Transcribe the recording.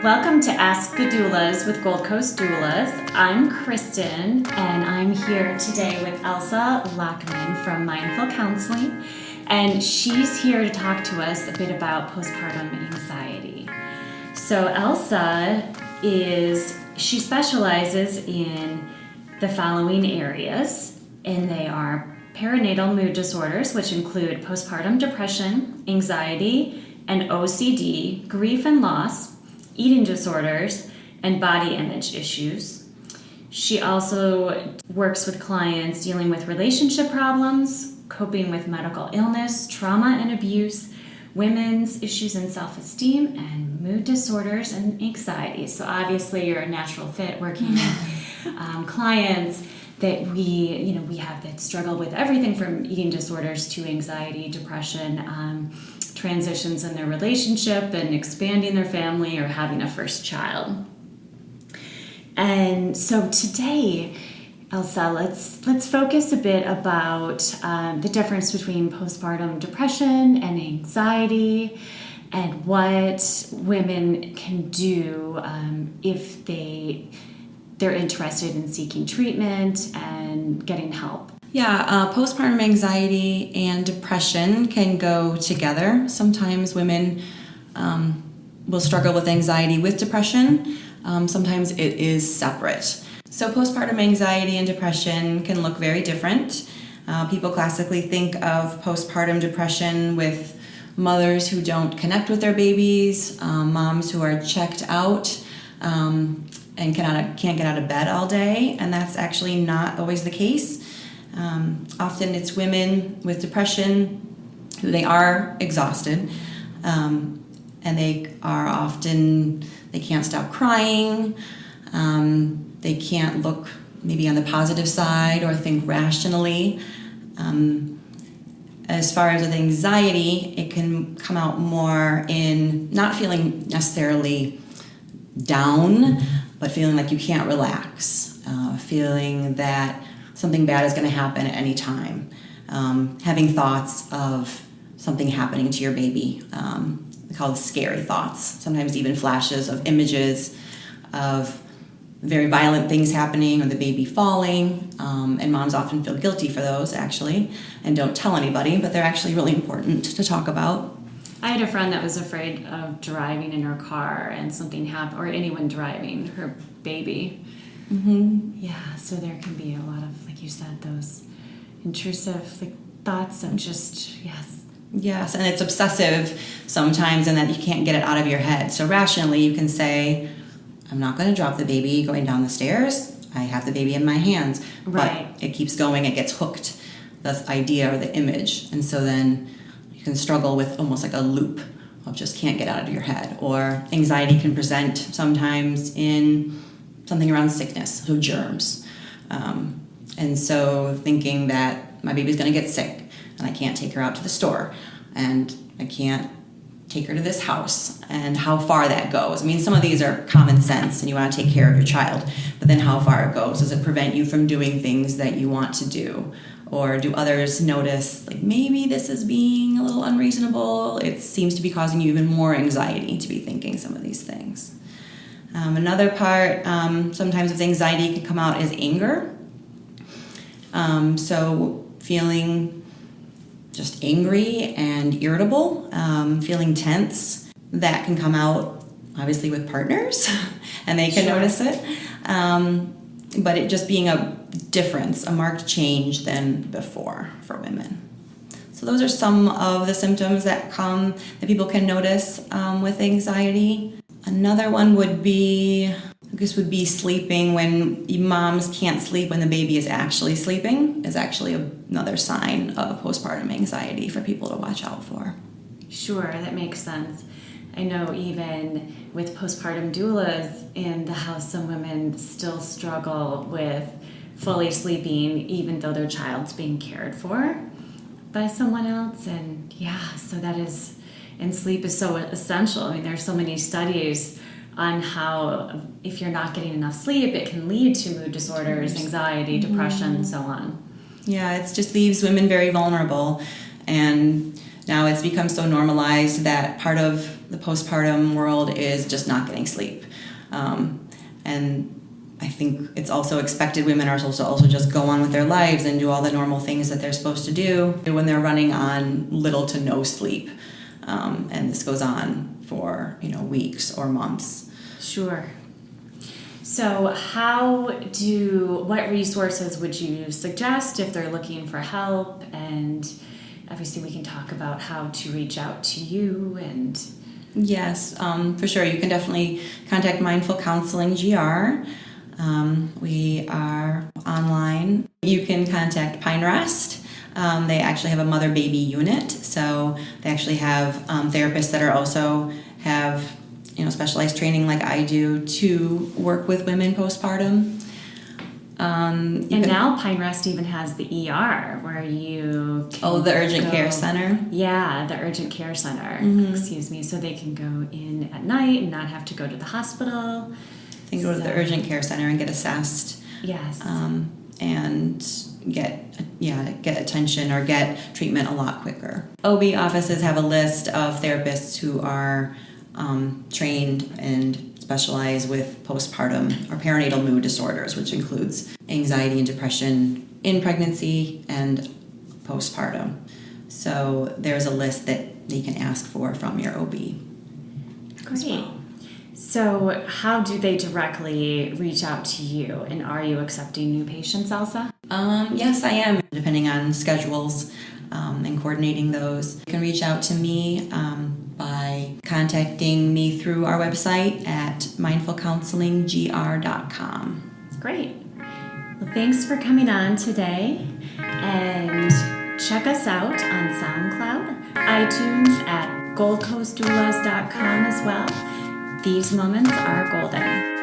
Welcome to Ask the Doulas with Gold Coast Doulas. I'm Kristen, and I'm here today with Elsa Lockman from Mindful Counseling, and she's here to talk to us a bit about postpartum anxiety. So Elsa she specializes in the following areas, and they are perinatal mood disorders, which include postpartum depression, anxiety, and OCD, grief and loss, eating disorders, and body image issues. She also works with clients dealing with relationship problems, coping with medical illness, trauma and abuse, women's issues in self-esteem, and mood disorders and anxiety. So obviously you're a natural fit working with clients that we have that struggle with everything from eating disorders to anxiety, depression, transitions in their relationship and expanding their family or having a first child. And so today, Elsa, let's focus a bit about the difference between postpartum depression and anxiety and what women can do if they're interested in seeking treatment and getting help. Yeah, postpartum anxiety and depression can go together. Sometimes women will struggle with anxiety with depression. Sometimes it is separate. So postpartum anxiety and depression can look very different. People classically think of postpartum depression with mothers who don't connect with their babies, moms who are checked out and can't get out of bed all day, and that's actually not always the case. Often it's women with depression who they are exhausted, and they can't stop crying, they can't look maybe on the positive side or think rationally. As far as with anxiety, it can come out more in not feeling necessarily down, but feeling like you can't relax, feeling that something bad is going to happen at any time, having thoughts of something happening to your baby, called scary thoughts, sometimes even flashes of images of very violent things happening or the baby falling, and moms often feel guilty for those actually and don't tell anybody, but they're actually really important to talk about. I had a friend that was afraid of driving in her car and something happened, or anyone driving her baby. Mm-hmm. Yeah, so there can be a lot of, like you said, those intrusive thoughts of just, Yes, and it's obsessive sometimes in that you can't get it out of your head. So rationally you can say, I'm not going to drop the baby going down the stairs. I have the baby in my hands. Right. But it keeps going, it gets hooked, the idea or the image. And so then you can struggle with almost like a loop of just can't get out of your head. Or anxiety can present sometimes in something around sickness, so germs. And so thinking that my baby's going to get sick and I can't take her out to the store and I can't take her to this house, and how far that goes. I mean, some of these are common sense and you want to take care of your child, but then how far it goes. Does it prevent you from doing things that you want to do? Or do others notice, like, maybe this is being a little unreasonable? It seems to be causing you even more anxiety to be thinking some of these things. Another part, sometimes with anxiety can come out as anger. So feeling just angry and irritable, feeling tense. That can come out obviously with partners and they can notice it. But it just being a difference, a marked change than before for women. So those are some of the symptoms that people can notice with anxiety. Another one would be sleeping. When moms can't sleep when the baby is actually sleeping is actually another sign of postpartum anxiety for people to watch out for. Sure, that makes sense. I know even with postpartum doulas in the house, some women still struggle with fully sleeping even though their child's being cared for by someone else. And so that is, and sleep is so essential. I mean, there's so many studies on how if you're not getting enough sleep, it can lead to mood disorders, anxiety, depression, and so on. Yeah, it just leaves women very vulnerable. And Now it's become so normalized that part of the postpartum world is just not getting sleep. And I think it's also expected women are supposed to also just go on with their lives and do all the normal things that they're supposed to do when they're running on little to no sleep. And this goes on for, weeks or months. Sure. So what resources would you suggest if they're looking for help? And obviously we can talk about how to reach out to you and... Yes, for sure. You can definitely contact Mindful Counseling GR. We are online. You can contact Pine Rest. They actually have a mother-baby unit, so they actually have therapists that have specialized training like I do to work with women postpartum. Now Pine Rest even has the ER where you can the urgent care center. Yeah, the urgent care center. Excuse me, so they can go in at night and not have to go to the hospital. They can go to the urgent care center and get assessed. Yes. And get attention or get treatment a lot quicker. OB offices have a list of therapists who are trained and specialize with postpartum or perinatal mood disorders, which includes anxiety and depression in pregnancy and postpartum. So there's a list that you can ask for from your OB. Great. Well. So how do they directly reach out to you? And are you accepting new patients, Elsa? Yes, I am, depending on schedules and coordinating those. You can reach out to me by contacting me through our website at mindfulcounselingsgr.com. Great. Well, thanks for coming on today. And check us out on SoundCloud, iTunes, at goldcoastdoulas.com as well. These moments are golden.